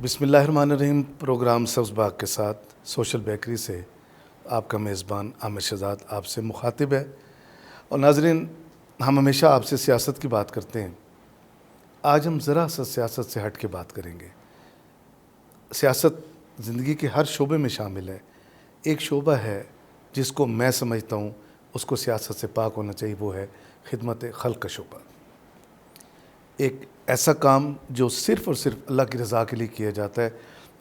بسم اللہ الرحمن الرحیم۔ پروگرام سبز باغ کے ساتھ سوشل بیکری سے آپ کا میزبان عامر شہزاد آپ سے مخاطب ہے۔ اور ناظرین، ہم ہمیشہ آپ سے سیاست کی بات کرتے ہیں۔ آج ہم ذرا سا سیاست سے ہٹ کے بات کریں گے۔ سیاست زندگی کے ہر شعبے میں شامل ہے۔ ایک شعبہ ہے جس کو میں سمجھتا ہوں اس کو سیاست سے پاک ہونا چاہیے، وہ ہے خدمت خلق کا شعبہ۔ ایک ایسا کام جو صرف اور صرف اللہ کی رضا کے لیے کیا جاتا ہے،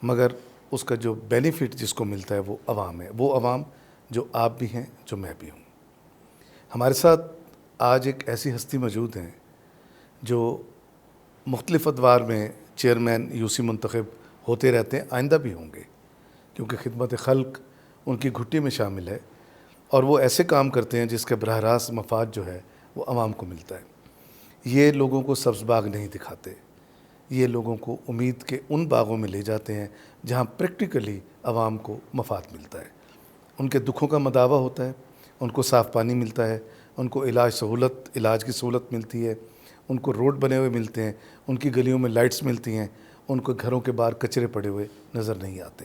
مگر اس کا جو بینیفٹ جس کو ملتا ہے وہ عوام ہے، وہ عوام جو آپ بھی ہیں، جو میں بھی ہوں۔ ہمارے ساتھ آج ایک ایسی ہستی موجود ہیں جو مختلف ادوار میں چیئرمین یوسی منتخب ہوتے رہتے ہیں، آئندہ بھی ہوں گے، کیونکہ خدمت خلق ان کی گھٹی میں شامل ہے اور وہ ایسے کام کرتے ہیں جس کا براہ راست مفاد جو ہے وہ عوام کو ملتا ہے۔ یہ لوگوں کو سبز باغ نہیں دکھاتے، یہ لوگوں کو امید کے ان باغوں میں لے جاتے ہیں جہاں پریکٹیکلی عوام کو مفاد ملتا ہے، ان کے دکھوں کا مداوع ہوتا ہے، ان کو صاف پانی ملتا ہے، ان کو علاج کی سہولت ملتی ہے، ان کو روڈ بنے ہوئے ملتے ہیں، ان کی گلیوں میں لائٹس ملتی ہیں، ان کو گھروں کے باہر کچرے پڑے ہوئے نظر نہیں آتے۔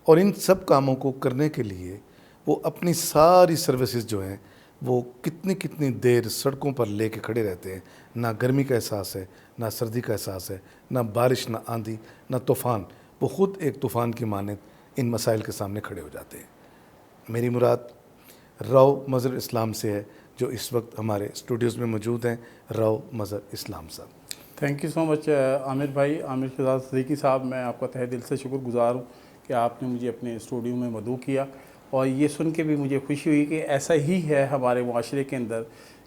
اور ان سب کاموں کو کرنے کے لیے وہ اپنی ساری سروسز جو ہیں وہ کتنی دیر سڑکوں پر لے کے کھڑے رہتے ہیں۔ نہ گرمی کا احساس ہے، نہ سردی کا احساس ہے، نہ بارش، نہ آندھی، نہ طوفان۔ وہ خود ایک طوفان کی مانند ان مسائل کے سامنے کھڑے ہو جاتے ہیں۔ میری مراد رو مظہر اسلام سے ہے، جو اس وقت ہمارے اسٹوڈیوز میں موجود ہیں۔ رو مظہر اسلام صاحب، تھینک یو سو مچ عامر بھائی، عامر شہزاد صدیقی صاحب، میں آپ کا تہہ دل سے شکر گزار ہوں کہ آپ نے مجھے اپنے اسٹوڈیو میں مدعو کیا، اور یہ سن کے بھی مجھے خوشی ہوئی کہ ایسا ہی ہے ہمارے معاشرے کے اندر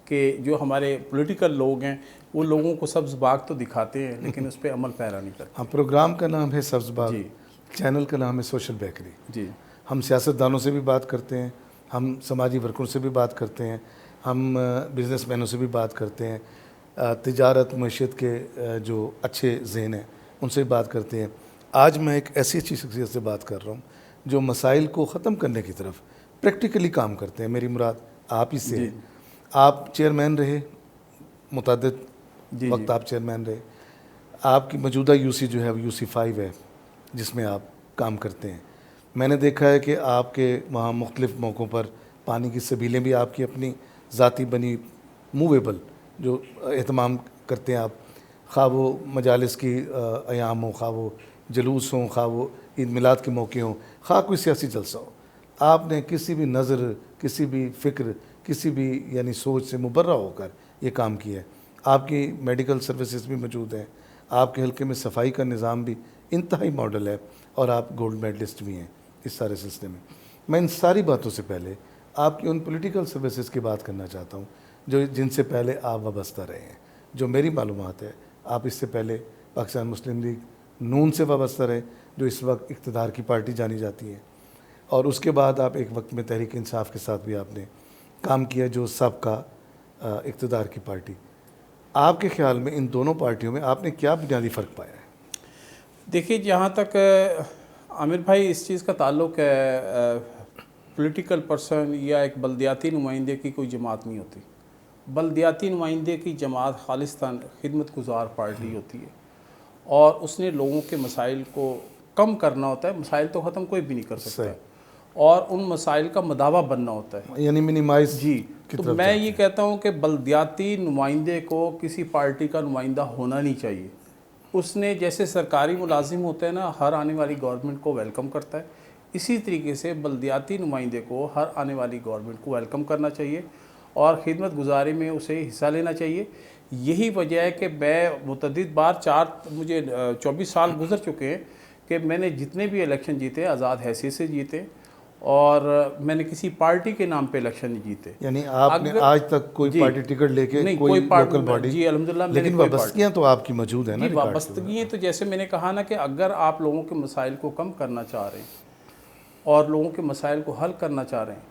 کہ جو ہمارے پولیٹیکل لوگ ہیں وہ لوگوں کو سبز باغ تو دکھاتے ہیں لیکن اس پہ عمل پیرا نہیں کرتے۔ ہم پروگرام کا نام ہے سبز باغ، جی چینل کا نام ہے سوشل بیکری۔ جی ہم سیاستدانوں سے بھی بات کرتے ہیں، ہم سماجی ورکروں سے بھی بات کرتے ہیں، ہم بزنس مینوں سے بھی بات کرتے ہیں، تجارت معیشت کے جو اچھے ذہن ہیں ان سے بھی بات کرتے ہیں۔ آج میں ایک ایسی اچھی شخصیت سے بات کر رہا ہوں جو مسائل کو ختم کرنے کی طرف پریکٹیکلی کام کرتے ہیں۔ میری مراد آپ ہی سے ہے۔ آپ چیئرمین رہے، متعدد جی وقت آپ چیئرمین رہے۔ آپ کی موجودہ یوسی جو ہے وہ یوسی 5 ہے جس میں آپ کام کرتے ہیں۔ میں نے دیکھا ہے کہ آپ کے وہاں مختلف موقعوں پر پانی کی سبیلیں بھی آپ کی اپنی ذاتی بنی موویبل جو اہتمام کرتے ہیں آپ، خواہ وہ مجالس کی ایام ہوں، خواہ وہ جلوس ہوں، خواہ وہ عید میلاد کے موقع ہوں، خواہ کوئی سیاسی جلسہ ہو، آپ نے کسی بھی نظر، کسی بھی فکر، کسی بھی یعنی سوچ سے مبرہ ہو کر یہ کام کیا ہے۔ آپ کی میڈیکل سروسز بھی موجود ہیں، آپ کے حلقے میں صفائی کا نظام بھی انتہائی ماڈل ہے، اور آپ گولڈ میڈلسٹ بھی ہیں اس سارے سلسلے میں۔ میں ان ساری باتوں سے پہلے آپ کی ان پولیٹیکل سروسز کی بات کرنا چاہتا ہوں جن سے پہلے آپ وابستہ رہے ہیں۔ جو میری معلومات ہے، آپ اس سے پہلے پاکستان مسلم لیگ نون سے وابستہ رہے، جو اس وقت اقتدار کی پارٹی جانی جاتی ہے، اور اس کے بعد آپ ایک وقت میں تحریک انصاف کے ساتھ بھی آپ نے کام کیا، جو سابقہ اقتدار کی پارٹی۔ آپ کے خیال میں ان دونوں پارٹیوں میں آپ نے کیا بنیادی فرق پایا ہے؟ دیکھیے، جہاں تک عامر بھائی اس چیز کا تعلق ہے، پولیٹیکل پرسن یا ایک بلدیاتی نمائندے کی کوئی جماعت نہیں ہوتی۔ بلدیاتی نمائندے کی جماعت خالصتاً خدمت گزار پارٹی ہوتی ہے، اور اس نے لوگوں کے مسائل کو کم کرنا ہوتا ہے۔ مسائل تو ختم کوئی بھی نہیں کر سکتا ہے، اور ان مسائل کا مداوع بننا ہوتا ہے، یعنی منیمائز جی۔ تو میں یہ کہتا ہوں کہ بلدیاتی نمائندے کو کسی پارٹی کا نمائندہ ہونا نہیں چاہیے۔ اس نے جیسے سرکاری ملازم ہوتا ہے نا، ہر آنے والی گورنمنٹ کو ویلکم کرتا ہے، اسی طریقے سے بلدیاتی نمائندے کو ہر آنے والی گورنمنٹ کو ویلکم کرنا چاہیے اور خدمت گزاری میں اسے حصہ لینا چاہیے۔ یہی وجہ ہے کہ میں متعدد بار مجھے 24 سال گزر چکے ہیں کہ میں نے جتنے بھی الیکشن جیتے آزاد حیثیت سے جیتے، اور میں نے کسی پارٹی کے نام پہ الیکشن نہیں جیتے۔ یعنی آپ نے آج تک کوئی پارٹی ٹکٹ لے کے نہیں، کوئی لوکل باڈی؟ جی الحمدللہ، لیکن وابستگیاں تو آپ کی موجود ہیں نا؟ جی وابستگیاں تو جیسے میں نے کہا نا کہ اگر آپ لوگوں کے مسائل کو کم کرنا چاہ رہے ہیں اور لوگوں کے مسائل کو حل کرنا چاہ رہے ہیں،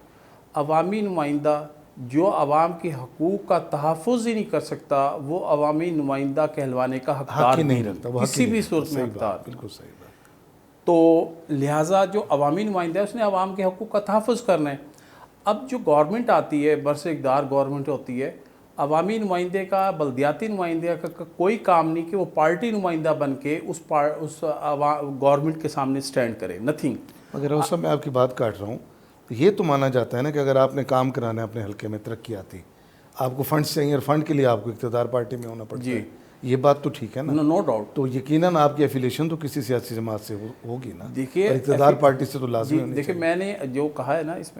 عوامی نمائندہ جو عوام کے حقوق کا تحفظ ہی نہیں کر سکتا، وہ عوامی نمائندہ کہلوانے کا حقدار نہیں رکھتا، کسی بھی صورت میں حقدار۔ بالکل صحیح بات۔ تو لہٰذا جو عوامی نمائندہ ہے اس نے عوام کے حقوق کا تحفظ کرنا ہے۔ اب جو گورنمنٹ آتی ہے، برس اقتدار گورنمنٹ ہوتی ہے، عوامی نمائندے کا بلدیاتی نمائندے کا کوئی کام نہیں کہ وہ پارٹی نمائندہ بن کے اس گورنمنٹ کے سامنے سٹینڈ کرے، نتھنگ. مگر اس میں آپ کی بات کاٹ رہا ہوں. یہ تو مانا جاتا ہے نا کہ اگر آپ نے کام کرانا ہے اپنے حلقے میں، ترقی آتی، آپ کو فنڈس چاہیے اور فنڈ کے لیے آپ کو اقتدار پارٹی میں ہونا پڑتا ہے. یہ بات تو ٹھیک ہے نا؟ No doubt. تو یقیناً آپ کی ایفیلیشن تو کسی سیاسی جماعت سے ہوگی نا. دیکھیے اور اقتدار پارٹی سے تو لازمی ہونی دیکھیے میں نے جو کہا ہے نا اس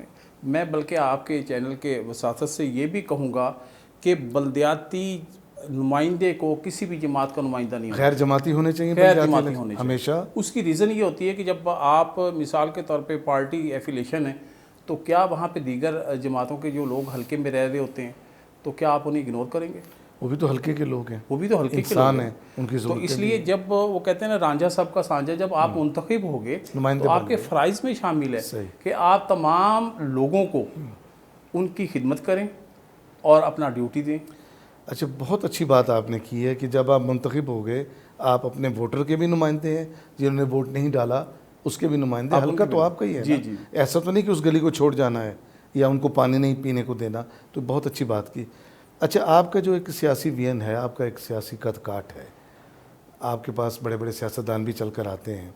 میں بلکہ آپ کے چینل کے وساطت سے یہ بھی کہوں گا کہ بلدیاتی نمائندے کو کسی بھی جماعت کا نمائندہ نہیں ہونا، غیر جماعتی ہونے چاہیے. غیر جماعتی ہونے چاہیے ہمیشہ. اس کی ریزن یہ ہوتی ہے کہ جب آپ مثال کے طور پہ پارٹی ایفیلیشن ہے تو کیا وہاں پہ دیگر جماعتوں کے جو لوگ حلقے میں رہ رہے ہوتے ہیں تو کیا آپ انہیں اگنور کریں گے؟ وہ بھی تو ہلکے کے لوگ ہیں، وہ بھی تو ہلکے کے انسان لوگ ہیں، ان کی تو ضرورت. اس لیے جب وہ کہتے ہیں نا رانجھا صاحب کا سانجھا، جب آپ منتخب ہوگے تو آپ کے فرائض میں شامل ہے کہ آپ تمام لوگوں کو ان کی خدمت کریں اور اپنا ڈیوٹی دیں. اچھا، بہت اچھی بات آپ نے کی ہے کہ جب آپ منتخب ہو گئے آپ اپنے ووٹر کے بھی نمائندے ہیں، جنہوں نے ووٹ نہیں ڈالا اس کے بھی نمائندے. حلقہ تو آپ کا ہی ہے نا. ایسا تو نہیں کہ اس گلی کو چھوڑ جانا ہے یا ان کو پانی نہیں پینے کو دینا. تو بہت اچھی بات کی. اچھا، آپ کا جو ایک سیاسی وین ہے، آپ کا ایک سیاسی قد کاٹ ہے، آپ کے پاس بڑے بڑے سیاستدان بھی چل کر آتے ہیں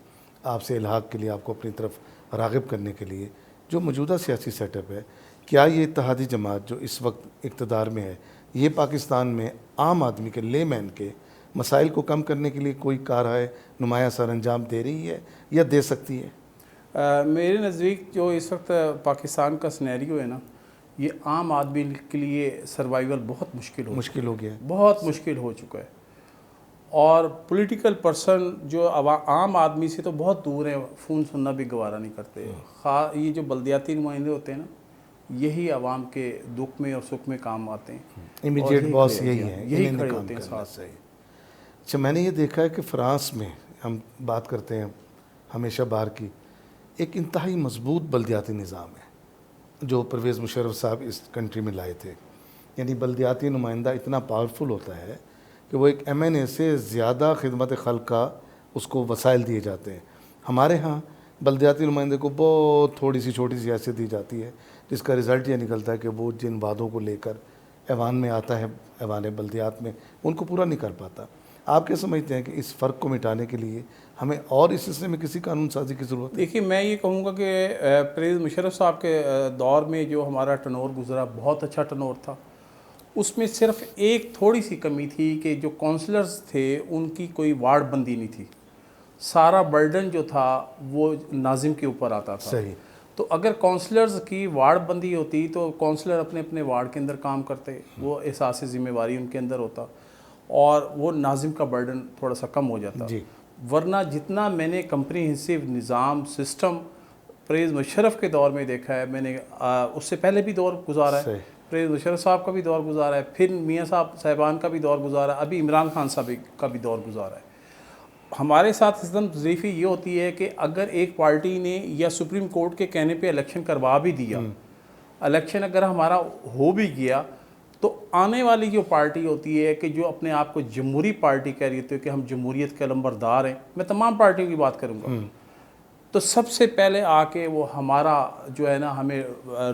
آپ سے الحاق کے لیے، آپ کو اپنی طرف راغب کرنے کے لیے. جو موجودہ سیاسی سیٹ اپ ہے، کیا یہ اتحادی جماعت جو اس وقت اقتدار میں ہے، یہ پاکستان میں عام آدمی کے، لے مین کے مسائل کو کم کرنے کے لیے کوئی کارہائے نمایاں سر انجام دے رہی ہے یا دے سکتی ہے؟ میرے نزدیک جو اس وقت پاکستان کا سینیریو ہے نا، یہ عام آدمی کے لیے سروائیول بہت مشکل ہو گیا ہے. بہت مشکل ہو چکا ہے. اور پولیٹیکل پرسن جو عام آدمی سے تو بہت دور ہیں، فون سننا بھی گوارا نہیں کرتے. یہ جو بلدیاتی نمائندے ہوتے ہیں نا، یہی عوام کے دکھ میں اور سکھ میں کام آتے ہیں. امیڈیٹ باس یہی ہے، یہی کھڑے ہوتے ہیں ساتھ. صحیح. اچھا، میں نے یہ دیکھا ہے کہ فرانس میں ہم بات کرتے ہیں ہمیشہ باہر کی، ایک انتہائی مضبوط بلدیاتی نظام ہے جو پرویز مشرف صاحب اس کنٹری میں لائے تھے. یعنی بلدیاتی نمائندہ اتنا پاورفل ہوتا ہے کہ وہ ایک ایم این اے سے زیادہ خدمت خلق کا اس کو وسائل دیے جاتے ہیں. ہمارے ہاں بلدیاتی نمائندے کو بہت تھوڑی سی چھوٹی سی حیثیت دی جاتی ہے، جس کا رزلٹ یہ نکلتا ہے کہ وہ جن وعدوں کو لے کر ایوان میں آتا ہے، ایوان بلدیات میں، ان کو پورا نہیں کر پاتا. آپ کیا سمجھتے ہیں کہ اس فرق کو مٹانے کے لیے ہمیں اور اس سلسلے میں کسی قانون سازی کی ضرورت ہے؟ دیکھیے میں یہ کہوں گا کہ پرویز مشرف صاحب کے دور میں جو ہمارا ٹنور گزرا، بہت اچھا ٹنور تھا. اس میں صرف ایک تھوڑی سی کمی تھی کہ جو کونسلرز تھے ان کی کوئی وارڈ بندی نہیں تھی. سارا برڈن جو تھا وہ ناظم کے اوپر آتا تھا. صحیح. تو اگر کونسلرز کی وارڈ بندی ہوتی تو کونسلر اپنے اپنے وارڈ کے اندر کام کرتے، وہ احساس ذمہ داری ان کے اندر ہوتا اور وہ ناظم کا برڈن تھوڑا سا کم ہو جاتا. ورنہ جتنا میں نے کمپریہنسو نظام سسٹم پرویز مشرف کے دور میں دیکھا ہے، میں نے اس سے پہلے بھی دور گزارا ہے، پرویز مشرف صاحب کا بھی دور گزارا ہے، پھر میاں صاحبان کا بھی دور گزارا ہے، ابھی عمران خان صاحب کا بھی دور گزارا ہے. ہمارے ساتھ سسٹم ضعیفی یہ ہوتی ہے کہ اگر ایک پارٹی نے یا سپریم کورٹ کے کہنے پہ الیکشن کروا بھی دیا، الیکشن اگر ہمارا ہو بھی گیا، تو آنے والی جو پارٹی ہوتی ہے کہ جو اپنے آپ کو جمہوری پارٹی کہہ رہی ہوتی ہے کہ ہم جمہوریت کے علمبردار ہیں، میں تمام پارٹیوں کی بات کروں گا، تو سب سے پہلے آ کے وہ ہمارا جو ہے نا ہمیں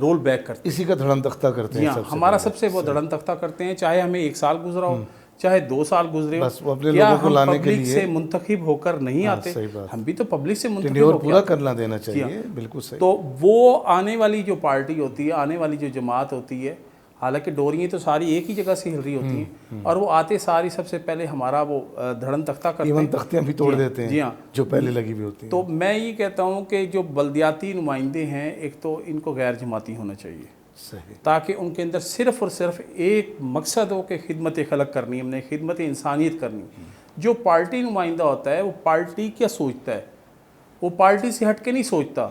رول بیک کرتے ہیں، اسی کا دھڑن تختہ کرتے ہیں. ہمارا سب سے وہ دھڑن تختہ کرتے ہیں، چاہے ہمیں 1 سال گزرا ہو، چاہے 2 سال گزرے ہو. کیا ہم پبلک سے منتخب ہو کر نہیں آتے؟ ہم بھی تو پبلک سے منتخب ہو پورا کرنا دینا چاہیے. بالکل صحیح. تو وہ آنے والی جو پارٹی ہوتی ہے، آنے والی جو جماعت ہوتی ہے، حالانکہ ڈوریاں تو ساری ایک ہی جگہ سے ہل رہی ہوتی ہیں، اور وہ آتے ساری سب سے پہلے ہمارا وہ دھڑن تختہ کرتے ہیں، ایون تختیاں بھی توڑ دیتے ہیں. جی ہاں، جو پہلے لگی ہوئی ہوتی ہیں. تو میں یہ کہتا ہوں کہ جو بلدیاتی نمائندے ہیں، ایک تو ان کو غیر جماعتی ہونا چاہیے. صحیح. تاکہ ان کے اندر صرف اور صرف ایک مقصد ہو کہ خدمت خلق کرنی، ہم نے خدمت انسانیت کرنی. جو پارٹی نمائندہ ہوتا ہے وہ پارٹی کیا سوچتا ہے، وہ پارٹی سے ہٹ کے نہیں سوچتا.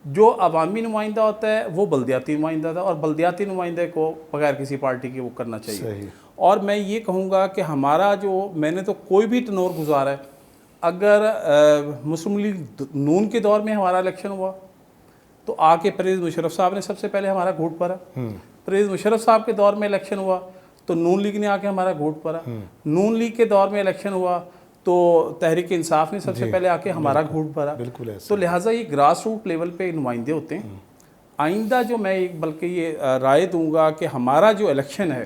جو عوامی نمائندہ ہوتا ہے وہ بلدیاتی نمائندہ تھا، اور بلدیاتی نمائندے کو بغیر کسی پارٹی کے وہ کرنا چاہیے. صحیح. اور میں یہ کہوں گا کہ ہمارا جو میں نے تو کوئی بھی ٹنور گزارا ہے، اگر مسلم لیگ نون کے دور میں ہمارا الیکشن ہوا تو آ کے پرویز مشرف صاحب نے سب سے پہلے ہمارا گھوٹ بھرا. پرویز مشرف صاحب کے دور میں الیکشن ہوا تو نون لیگ نے آ کے ہمارا گھوٹ بھرا. نون لیگ کے دور میں الیکشن ہوا تو تحریک انصاف نے سب سے پہلے آ کے ہمارا گھوٹ بھرا. تو لہٰذا یہ گراس روٹ لیول پہ نمائندے ہوتے ہیں. آئندہ جو میں بلکہ یہ رائے دوں گا کہ ہمارا جو الیکشن ہے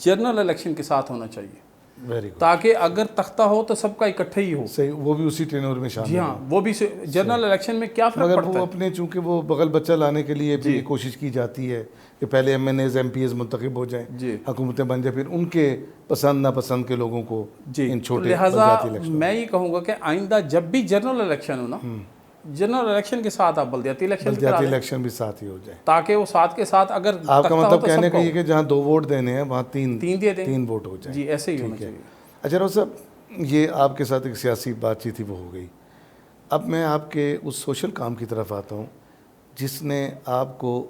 جنرل الیکشن کے ساتھ ہونا چاہیے ویری گڈ، تاکہ اگر تختہ ہو تو سب کا اکٹھا ہی ہو. صحیح، وہ بھی اسی ٹینور میں شامل جی ہاں، وہ بھی جنرل الیکشن میں کیا فرق مگر پڑتا وہ ہے. اپنے چونکہ وہ بغل بچہ لانے کے لیے بھی کوشش کی جاتی ہے کہ پہلے M N As M P As منتخب ہو جائیں، جی حکومتیں بن جائیں، پھر ان کے پسند ناپسند کے لوگوں کو جی، ان تو چھوٹے لہٰذا بلدیاتی الیکشن میں یہ کہوں گا کہ آئندہ جب بھی جنرل الیکشن ہو نا، جنرل الیکشن کے ساتھ آپ بلدیاتی الیکشن کرا بلدیاتی دیں الیکشن بھی ساتھ ہی ہو جائیں. تاکہ وہ ساتھ کے ساتھ اگر آپ کا تختہ ہو مطلب تو کہنے سب کا کو یہ کہ جہاں 2 ووٹ دینے ہیں وہاں تین دے دیں. 3 ووٹ ہو جائیں. جی ایسے ہی ہونا ٹھیک ہے. چاہیے. اچھا راؤ صاحب، یہ آپ کے ساتھ ایک سیاسی بات چیت تھی وہ ہو گئی. اب میں آپ کے اس سوشل کام کی طرف آتا ہوں جس نے آپ کو،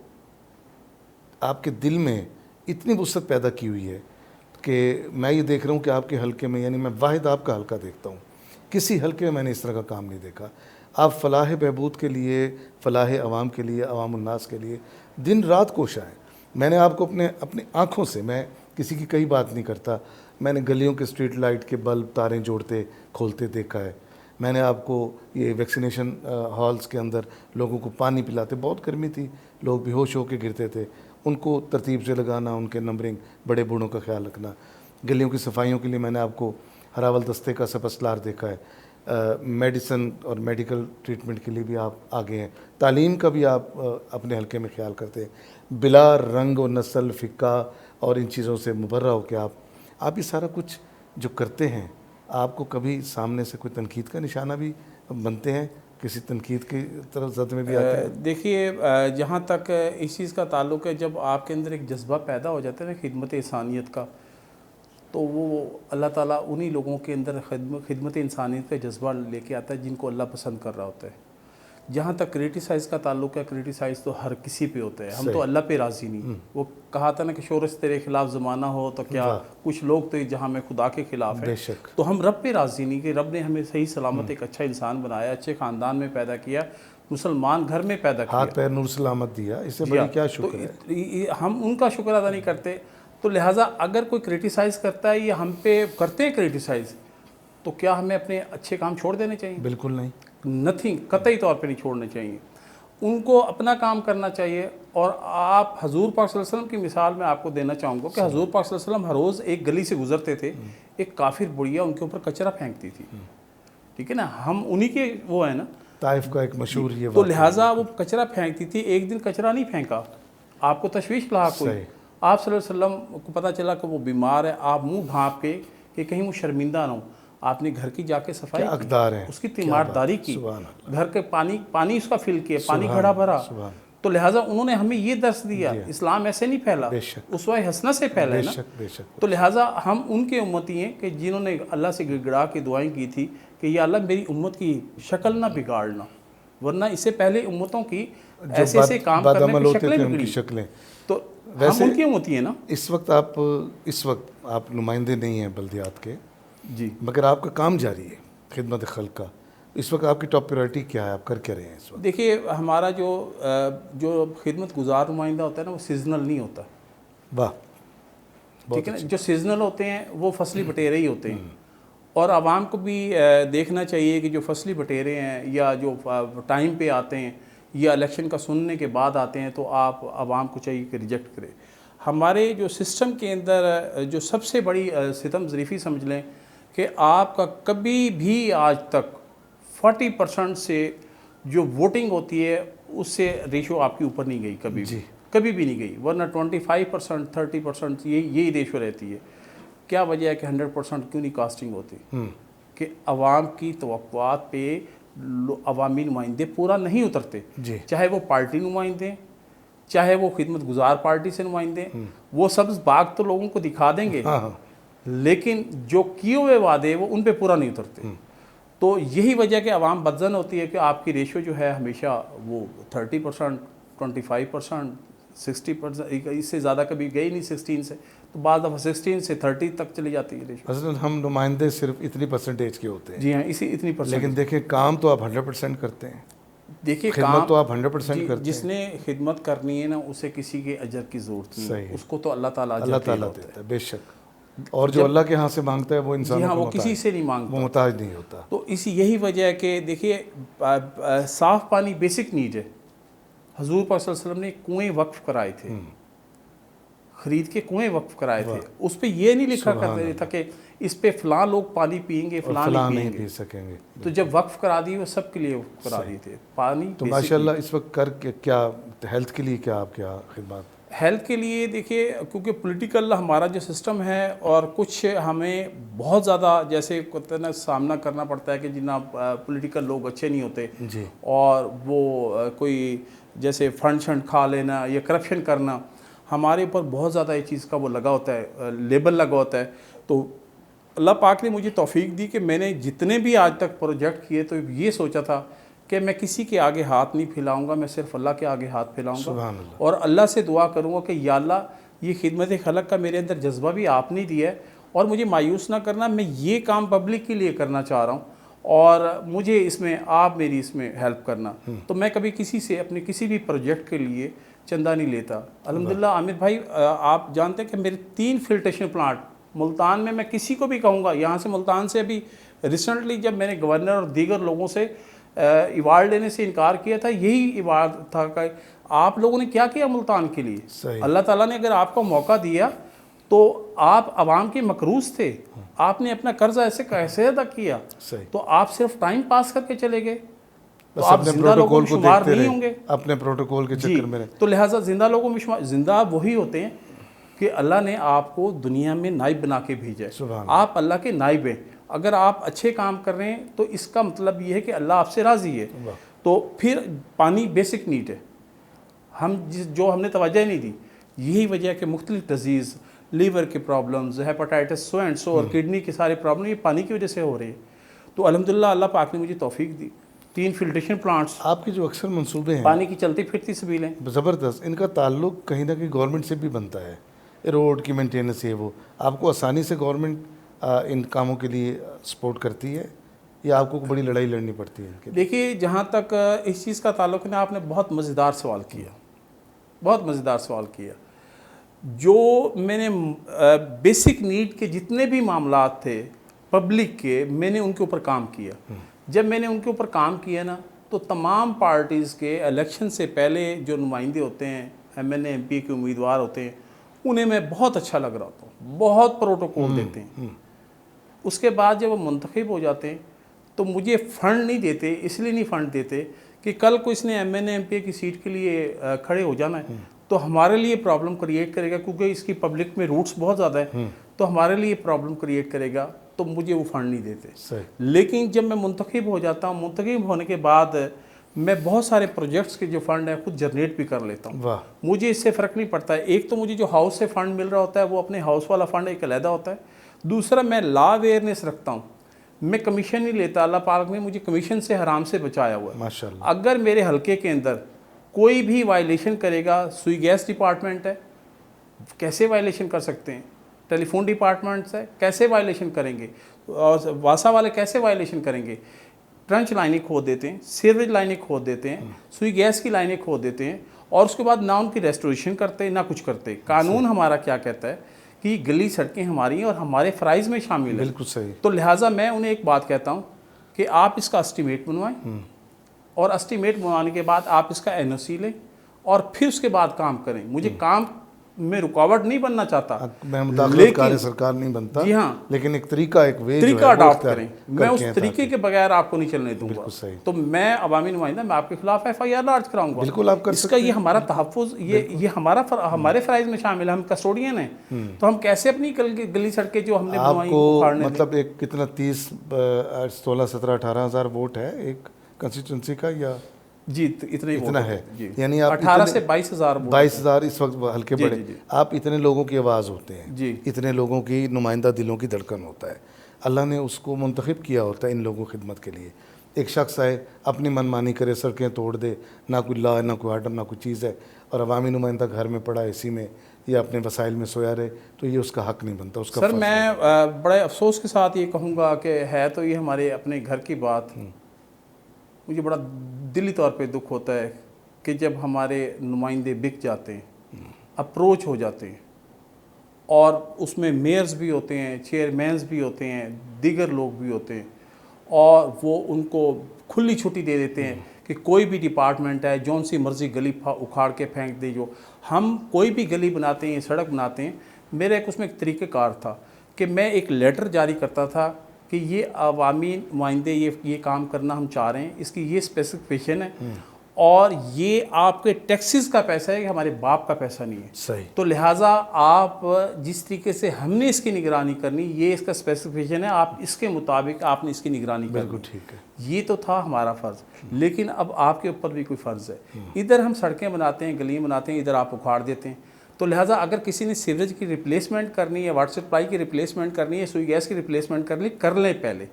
آپ کے دل میں اتنی وسعت پیدا کی ہوئی ہے کہ میں یہ دیکھ رہا ہوں کہ آپ کے حلقے میں، یعنی میں واحد آپ کا حلقہ دیکھتا ہوں، کسی حلقے میں میں نے اس طرح کا کام نہیں دیکھا. آپ فلاح بہبود کے لیے، فلاح عوام کے لیے، عوام الناس کے لیے دن رات کوشاں ہیں. میں نے آپ کو اپنی آنکھوں سے، میں کسی کی کئی بات نہیں کرتا، میں نے گلیوں کے اسٹریٹ لائٹ کے بلب تاریں جوڑتے کھولتے دیکھا ہے. میں نے آپ کو یہ ویکسینیشن ہالز کے اندر لوگوں کو پانی پلاتے، بہت گرمی تھی، لوگ بے ہوش ہو کے گرتے تھے، ان کو ترتیب سے لگانا، ان کے نمبرنگ، بڑے بوڑھوں کا خیال رکھنا. گلیوں کی صفائیوں کے لیے میں نے آپ کو ہراول دستے کا سپسلار دیکھا ہے. میڈیسن اور میڈیکل ٹریٹمنٹ کے لیے بھی آپ آگے ہیں. تعلیم کا بھی آپ اپنے حلقے میں خیال کرتے ہیں، بلا رنگ و نسل، فقہ اور ان چیزوں سے مبرہ ہو کے آپ یہ سارا کچھ جو کرتے ہیں، آپ کو کبھی سامنے سے کوئی تنقید کا نشانہ بھی بنتے ہیں؟ کسی تنقید کی طرف زد میں بھی آتے ہیں؟ دیکھیے، جہاں تک اس چیز کا تعلق ہے، جب آپ کے اندر ایک جذبہ پیدا ہو جاتا ہے نا خدمت انسانیت کا، تو وہ اللہ تعالیٰ انہی لوگوں کے اندر خدمت انسانیت کا جذبہ لے کے آتا ہے جن کو اللہ پسند کر رہا ہوتا ہے. جہاں تک کریٹیسائز کا تعلق ہے، کریٹیسائز تو ہر کسی پہ ہوتا ہے، ہم تو اللہ پہ راضی نہیں. وہ کہا تھا نا کہ شورش تیرے خلاف زمانہ ہو تو کیا، کچھ لوگ تو جہاں میں خدا کے خلاف ہے. بے شک. تو ہم رب پہ راضی نہیں کہ رب نے ہمیں صحیح سلامت ایک اچھا انسان بنایا، اچھے خاندان میں پیدا کیا، مسلمان گھر میں پیدا کیا، ہاتھ پیر نور سلامت دیا، اس سے بڑی کیا شکر ہے. تو ہم ان کا شکر ادا نہیں کرتے. تو لہٰذا اگر کوئی کریٹیسائز کرتا ہے یا ہم پہ کرتے ہیں کریٹیسائز، تو کیا ہمیں اپنے اچھے کام چھوڑ دینے چاہیے؟ بالکل نہیں. نتھنگ، قطعی طور پہ نہیں چھوڑنے چاہیے. ان کو اپنا کام کرنا چاہیے. اور آپ حضور پاک صلی اللہ علیہ وسلم کی مثال میں آپ کو دینا چاہوں گا کہ حضور پاک صلی اللہ علیہ وسلم ہر روز ایک گلی سے گزرتے تھے، ایک کافر بڑھیا ان کے اوپر کچرا پھینکتی تھی. ٹھیک ہے نا، ہم انہی کے وہ ہیں نا. طائف کا ایک مشہور یہ تو لہٰذا وہ کچرا پھینکتی تھی، ایک دن کچرا نہیں پھینکا، آپ کو تشویش لاحق ہوئی. آپ صلی اللہ علیہ وسلم کو پتہ چلا کہ وہ بیمار ہے، آپ منہ ڈھانپ کے کہ کہیں وہ شرمندہ نہ ہو، آپ نے گھر کی جا کے صفائی کی، اقدار ہیں، اس کی تیمارداری کی، سبحان اللہ، گھر کے پانی اس کا فل کیا، پانی گھڑا بھرا. تو لہٰذا انہوں نے ہمیں یہ درس دیا. اسلام ایسے نہیں پھیلا، اسوہ حسنہ سے پھیلا ہے نا. تو لہٰذا ہم ان کے امتی ہیں کہ جنہوں نے اللہ سے گڑگڑا کے دعائیں کی تھی کہ یا اللہ میری امت کی شکل نہ بگاڑنا، ورنہ اس سے پہلے امتوں کی ایسے ایسے کام کرنے کی شکلیں بگڑی. تو ہم ان کی امتی ہیں نا. اس وقت آپ نمائندے نہیں ہیں بلدیات کے، جی، مگر آپ کا کام جاری ہے خدمت خلق کا. اس وقت آپ کی ٹاپ پریورٹی کیا ہے؟ آپ کر کے رہے ہیں اس وقت؟ دیکھیے، ہمارا جو خدمت گزار نمائندہ ہوتا ہے نا، وہ سیزنل نہیں ہوتا. واہ، ٹھیک ہے نا. جو سیزنل ہوتے ہیں وہ فصلی بٹیرے ہی ہوتے ہیں. اور عوام کو بھی دیکھنا چاہیے کہ جو فصلی بٹیرے ہیں یا جو ٹائم پہ آتے ہیں یا الیکشن کا سننے کے بعد آتے ہیں، تو آپ عوام کو چاہیے کہ ریجیکٹ کرے. ہمارے جو سسٹم کے اندر جو سب سے بڑی ستم ظریفی سمجھ لیں کہ آپ کا کبھی بھی آج تک 40% سے جو ووٹنگ ہوتی ہے اس سے ریشو آپ کے اوپر نہیں گئی، کبھی بھی نہیں گئی. ورنہ 25%، 30% یہی ریشو رہتی ہے. کیا وجہ ہے کہ 100% کیوں نہیں کاسٹنگ ہوتی؟ کہ عوام کی توقعات پہ عوامی نمائندے پورا نہیں اترتے. چاہے وہ پارٹی نمائندے، چاہے وہ خدمت گزار پارٹی سے نمائندے. وہ سبز باغ تو لوگوں کو دکھا دیں گے، لیکن جو کیے ہوئے وعدے وہ ان پہ پورا نہیں اترتے. تو یہی وجہ کہ عوام بدظن ہوتی ہے کہ آپ کی ریشو جو ہے ہمیشہ وہ 30%، 25%، 60%، اس سے زیادہ کبھی گئی نہیں 16 سے. تو بعض دفعہ 16 سے 30 تک چلی جاتی ہے ریشو. اصل ہم نمائندے صرف اتنی پرسنٹیج کے ہوتے ہیں. جی ہاں، اتنی پرسنٹ. لیکن دیکھیں کام تو آپ 100% کرتے ہیں. دیکھیے، خدمت تو آپ 100% کرتے ہیں. جس نے خدمت کرنی ہے نا، اسے کسی کے اجر کی ضرورت نہیں ہے. اس کو تو اللہ تعالیٰ دیتا ہے. بے شک. اور جو اللہ کے ہاں سے مانگتا ہے وہ انسانوں کو وہ کسی سے نہیں مانگتا، وہ محتاج نہیں ہوتا. تو یہی وجہ ہے کہ دیکھیے، صاف پانی بیسک نیڈ ہے. حضور پاک صلی اللہ علیہ وسلم نے کنویں وقف کرائے تھے. خرید کے کنویں وقف کرائے تھے. اس پہ یہ نہیں لکھا کرتے تھا کہ اس پہ فلاں لوگ پانی پئیں گے, فلاں نہیں پی سکیں گے. تو جب وقف کرا دی وہ سب کے لیے کرا دیے تھے پانی. تو ماشاءاللہ اس وقت کر کے کیا ہیلتھ کے لیے کیا آپ کیا خدمات؟ ہیلتھ کے لیے دیکھیے کیونکہ پولیٹیکل ہمارا جو سسٹم ہے اور کچھ ہمیں بہت زیادہ جیسے نا سامنا کرنا پڑتا ہے کہ جناب پولیٹیکل لوگ اچھے نہیں ہوتے جی, اور وہ کوئی جیسے فنڈ شنڈ کھا لینا یا کرپشن کرنا, ہمارے اوپر بہت زیادہ یہ چیز کا وہ لگا ہوتا ہے, لیبل لگا ہوتا ہے. تو اللہ پاک نے مجھے توفیق دی کہ میں نے جتنے بھی آج تک پروجیکٹ کیے تو یہ سوچا تھا کہ میں کسی کے آگے ہاتھ نہیں پھیلاؤں گا, میں صرف اللہ کے آگے ہاتھ پھیلاؤں گا. سبحان اللہ. اور اللہ سے دعا کروں گا کہ یا اللہ یہ خدمت خلق کا میرے اندر جذبہ بھی آپ نے دیا ہے اور مجھے مایوس نہ کرنا, میں یہ کام پبلک کے لیے کرنا چاہ رہا ہوں اور مجھے اس میں آپ میری اس میں ہیلپ کرنا. تو میں کبھی کسی سے اپنے کسی بھی پروجیکٹ کے لیے چندہ نہیں لیتا. الحمدللہ عامر بھائی آپ جانتے ہیں کہ میرے 3 فلٹریشن پلانٹ ملتان میں کسی کو بھی کہوں گا, یہاں سے ملتان سے ابھی ریسنٹلی جب میں نے گورنر اور دیگر لوگوں سے ایوارڈ لینے سے انکار کیا تھا, یہی ایوارڈ تھا کہ آپ لوگوں نے کیا کیا ملتان کے لیے. اللہ تعالیٰ نے اگر آپ کو موقع دیا تو آپ عوام کے مقروض تھے, آپ نے اپنا قرضہ ایسے کیسے ادا کیا, تو آپ صرف ٹائم پاس کر کے چلے گئے تو آپ زندہ لوگوں میں شمار نہیں ہوں گے اپنے پروٹوکول کے چکر میں. تو لہٰذا زندہ لوگوں میں شمار, زندہ وہی ہوتے ہیں کہ اللہ نے آپ کو دنیا میں نائب بنا کے بھیجا ہے. آپ اللہ کے نائب ہیں. اگر آپ اچھے کام کر رہے ہیں تو اس کا مطلب یہ ہے کہ اللہ آپ سے راضی ہے. تو پھر پانی بیسک نیڈ ہے, جو ہم نے توجہ نہیں دی. یہی وجہ ہے کہ مختلف ڈیزیز, لیور کے problems, hepatitis so and so اور کڈنی کے سارے پرابلم یہ پانی کی وجہ سے ہو رہے ہیں. تو الحمدللہ اللہ پاک نے مجھے توفیق دی. 3 فلٹریشن پلانٹس, آپ کے جو اکثر منصوبے ہیں پانی کی چلتی پھرتی سبیلیں زبردست, ان کا تعلق کہیں نہ کہیں گورنمنٹ سے بھی بنتا ہے. روڈ کی مینٹیننس ہے وہ آپ کو آسانی سے گورنمنٹ ان کاموں کے لیے سپورٹ کرتی ہے یا آپ کو بڑی لڑائی لڑنی پڑتی ہے؟ دیکھیے جہاں تک اس چیز کا تعلق ہے, آپ نے بہت مزیدار سوال کیا, بہت مزیدار سوال کیا. جو میں نے بیسک نیڈ کے جتنے بھی معاملات تھے پبلک کے, میں نے ان کے اوپر کام کیا. جب میں نے ان کے اوپر کام کیا نا تو تمام پارٹیز کے الیکشن سے پہلے جو نمائندے ہوتے ہیں, MNA MP کے امیدوار ہوتے ہیں, انہیں میں بہت اچھا لگ رہا ہوتا ہوں, بہت پروٹوکول دیتے ہیں. اس کے بعد جب وہ منتخب ہو جاتے ہیں تو مجھے فنڈ نہیں دیتے. اس لیے نہیں فنڈ دیتے کہ کل کو اس نے MNA MP کی سیٹ کے لیے کھڑے ہو جانا ہے تو ہمارے لیے پرابلم کریٹ کرے گا, کیونکہ اس کی پبلک میں روٹس بہت زیادہ ہے, تو ہمارے لیے پرابلم کریٹ کرے گا, تو مجھے وہ فنڈ نہیں دیتے. لیکن جب میں منتخب ہو جاتا ہوں, منتخب ہونے کے بعد میں بہت سارے پروجیکٹس کے جو فنڈ ہیں خود جنریٹ بھی کر لیتا ہوں. مجھے اس سے فرق نہیں پڑتا ہے. ایک تو مجھے جو ہاؤس سے فنڈ مل رہا ہوتا ہے وہ اپنے ہاؤس والا فنڈ ایک علیحدہ ہوتا ہے. دوسرا میں لا اویئرنیس رکھتا ہوں, میں کمیشن نہیں لیتا. اللہ پاک نے مجھے کمیشن سے حرام سے بچایا ہوا ہے. ماشاءاللہ. اگر میرے حلقے کے اندر کوئی بھی وائلیشن کرے گا, سوئی گیس ڈپارٹمنٹ ہے, کیسے وائلیشن کر سکتے ہیں؟ ٹیلی فون ڈپارٹمنٹس ہے, کیسے وائلیشن کریں گے؟ اور واسا والے کیسے وائلیشن کریں گے؟ ٹرنچ لائنیں کھود دیتے ہیں, سیوریج لائنیں کھود دیتے ہیں, سوئی گیس کی لائنیں کھود دیتے ہیں, اور اس کے بعد نہ ان کی ریسٹوریشن کرتے نہ کچھ کرتے. قانون ہمارا کیا کہتا ہے کہ یہ گلی سڑکیں ہماری ہیں اور ہمارے فرائض میں شامل ہیں. بالکل صحیح. تو لہٰذا میں انہیں ایک بات کہتا ہوں کہ آپ اس کا اسٹیمیٹ بنوائیں, اور اسٹیمیٹ بنوانے کے بعد آپ اس کا NOC لیں, اور پھر اس کے بعد کام کریں. مجھے کام میں رکاوٹ نہیں بننا چاہتا, میں مداخلت کار سرکار نہیں بنتا, جی ہاں, لیکن ایک طریقہ, ایک وے طریقہ اڈاپٹ کریں. میں اس طریقے کے بغیر آپ کو نہیں چلنے دوں گا. تو میں عوامی نمائندہ, میں آپ کے خلاف FIR لارج کراؤں گا. بالکل آپ کر اس کا یہ ہمارا تحفظ, یہ ہمارے فرائض میں شامل ہے. ہم کسٹوڈین ہیں, تو ہم کیسے اپنی گلی سڑکیں جو ہم نے بنوائی اکھاڑنے دیں. مطلب ایک کتنا 30 16 17 18 ہزار ووٹ ہے ایک کنسٹیٹوئنسی کا, یا جی اتنا ہے, یعنی 18 سے 22,000 اس وقت ہلکے بڑے, آپ اتنے لوگوں کی آواز ہوتے ہیں, اتنے لوگوں کی نمائندہ دلوں کی دھڑکن ہوتا ہے. اللہ نے اس کو منتخب کیا ہوتا ہے ان لوگوں کی خدمت کے لیے. ایک شخص آئے اپنی من مانی کرے, سڑکیں توڑ دے, نہ کوئی لا, نہ کوئی آرڈر, نہ کوئی چیز ہے, اور عوامی نمائندہ گھر میں پڑا AC میں یا اپنے وسائل میں سویا رہے, تو یہ اس کا حق نہیں بنتا, اس کا. سر میں بڑے افسوس کے ساتھ یہ کہوں گا کہ ہے تو یہ ہمارے اپنے گھر کی بات, مجھے بڑا دلی طور پہ دکھ ہوتا ہے کہ جب ہمارے نمائندے بک جاتے ہیں, اپروچ ہو جاتے ہیں, اور اس میں میئرز بھی ہوتے ہیں, چیئرمینز بھی ہوتے ہیں, دیگر لوگ بھی ہوتے ہیں, اور وہ ان کو کھلی چھٹی دے دیتے ہیں کہ کوئی بھی ڈپارٹمنٹ ہے جون سی مرضی گلی اکھاڑ کے پھینک دے. جو ہم کوئی بھی گلی بناتے ہیں سڑک بناتے ہیں, میرا اس میں ایک طریقہ کار تھا کہ میں ایک لیٹر جاری کرتا تھا کہ یہ عوامی نمائندے یہ کام کرنا ہم چاہ رہے ہیں, اس کی یہ اسپیسیفکیشن ہے اور یہ آپ کے ٹیکسز کا پیسہ ہے کہ ہمارے باپ کا پیسہ نہیں ہے. صحیح. تو لہٰذا آپ جس طریقے سے ہم نے اس کی نگرانی کرنی, یہ اس کا اسپیسیفکیشن ہے, آپ اس کے مطابق آپ نے اس کی نگرانی کرنی. بالکل ٹھیک ہے. یہ تو تھا ہمارا فرض, لیکن اب آپ کے اوپر بھی کوئی فرض ہے. ادھر ہم سڑکیں بناتے ہیں, گلیاں بناتے ہیں, ادھر آپ اکھاڑ دیتے ہیں. تو لہٰذا اگر کسی نے سیوریج کی ریپلیسمنٹ کرنی ہے, واٹر سپلائی کی ریپلیسمنٹ کرنی ہے, سوئی گیس کی ریپلیسمنٹ کرنی, کر لیں پہلے,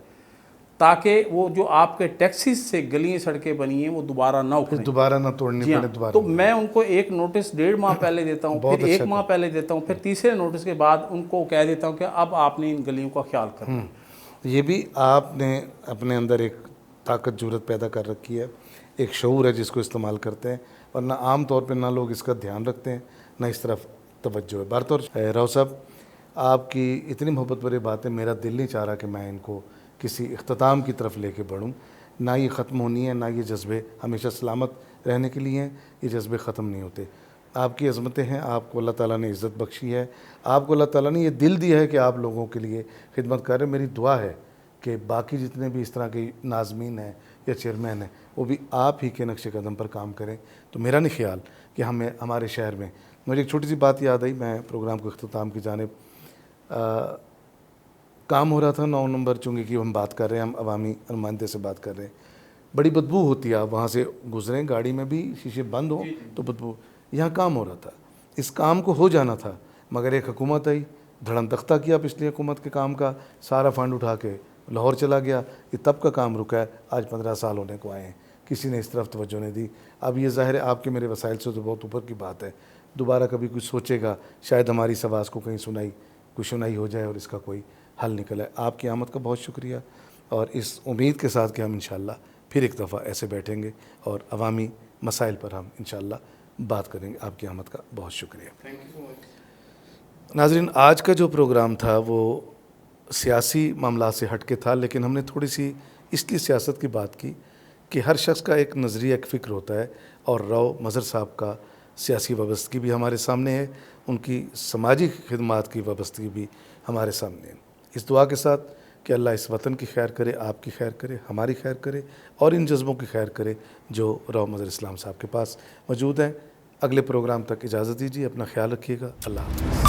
تاکہ وہ جو آپ کے ٹیکسیز سے گلیاں سڑکیں بنی ہیں وہ دوبارہ نہ اکھڑیں, دوبارہ نہ توڑنی پڑے دوبارہ. تو میں ان کو ایک نوٹس 1.5 ماہ پہلے دیتا ہوں, پھر 1 ماہ پہلے دیتا ہوں, پھر تیسرے نوٹس کے بعد ان کو کہہ دیتا ہوں کہ اب آپ نے ان گلیوں کا خیال کرنا. یہ بھی آپ نے اپنے اندر ایک طاقت جرأت پیدا کر رکھی ہے, ایک شعور ہے جس کو استعمال کرتے ہیں, ورنہ عام طور پہ نہ لوگ اس کا دھیان رکھتے ہیں نہ اس طرف توجہ ہے. بہرطور راؤ صاحب, آپ کی اتنی محبت بھری باتیں, میرا دل نہیں چاہ رہا کہ میں ان کو کسی اختتام کی طرف لے کے بڑھوں. نہ یہ ختم ہونی ہے, نہ یہ جذبے ہمیشہ سلامت رہنے کے لیے ہیں, یہ جذبے ختم نہیں ہوتے. آپ کی عظمتیں ہیں, آپ کو اللہ تعالیٰ نے عزت بخشی ہے, آپ کو اللہ تعالیٰ نے یہ دل دیا ہے کہ آپ لوگوں کے لیے خدمت کر رہے ہیں. میری دعا ہے کہ باقی جتنے بھی اس طرح کے ناظمین ہیں یا چیئرمین ہیں وہ بھی آپ ہی کے نقش قدم پر کام کریں. تو میرا نہیں خیال کہ ہمارے شہر میں, مجھے ایک چھوٹی سی بات یاد آئی, میں پروگرام کو اختتام کی جانب کام ہو رہا تھا 9 نمبر چونکہ کہ ہم بات کر رہے ہیں, ہم عوامی نمائندے سے بات کر رہے ہیں, بڑی بدبو ہوتی ہے, آپ وہاں سے گزریں گاڑی میں بھی شیشے بند ہوں تو بدبو. یہاں کام ہو رہا تھا, اس کام کو ہو جانا تھا, مگر ایک حکومت آئی, دھڑم تختہ کیا پچھلی حکومت کے کام کا, سارا فنڈ اٹھا کے لاہور چلا گیا. یہ تب کا کام رکا ہے, آج 15 سال ہونے کو آئے ہیں, کسی نے اس طرف توجہ نہیں دی. اب یہ ظاہر ہے آپ کے میرے وسائل سے تو بہت اوپر کی بات ہے, دوبارہ کبھی کچھ سوچے گا, شاید ہماری اس آواز کو کہیں سنائی ہو جائے اور اس کا کوئی حل نکلا ہے. آپ کی آمد کا بہت شکریہ, اور اس امید کے ساتھ کہ ہم انشاءاللہ پھر ایک دفعہ ایسے بیٹھیں گے اور عوامی مسائل پر ہم انشاءاللہ بات کریں گے. آپ کی آمد کا بہت شکریہ. ناظرین, آج کا جو پروگرام تھا وہ سیاسی معاملات سے ہٹ کے تھا, لیکن ہم نے تھوڑی سی اس لیے سیاست کی بات کی کہ ہر شخص کا ایک نظریہ, ایک فکر ہوتا ہے, اور راؤ مظہر صاحب کا سیاسی وابستگی بھی ہمارے سامنے ہے, ان کی سماجی خدمات کی وابستگی بھی ہمارے سامنے ہے. اس دعا کے ساتھ کہ اللہ اس وطن کی خیر کرے, آپ کی خیر کرے, ہماری خیر کرے, اور ان جذبوں کی خیر کرے جو راؤ مظہر اسلام صاحب کے پاس موجود ہیں. اگلے پروگرام تک اجازت دیجیے, اپنا خیال رکھیے گا. اللہ حافظ.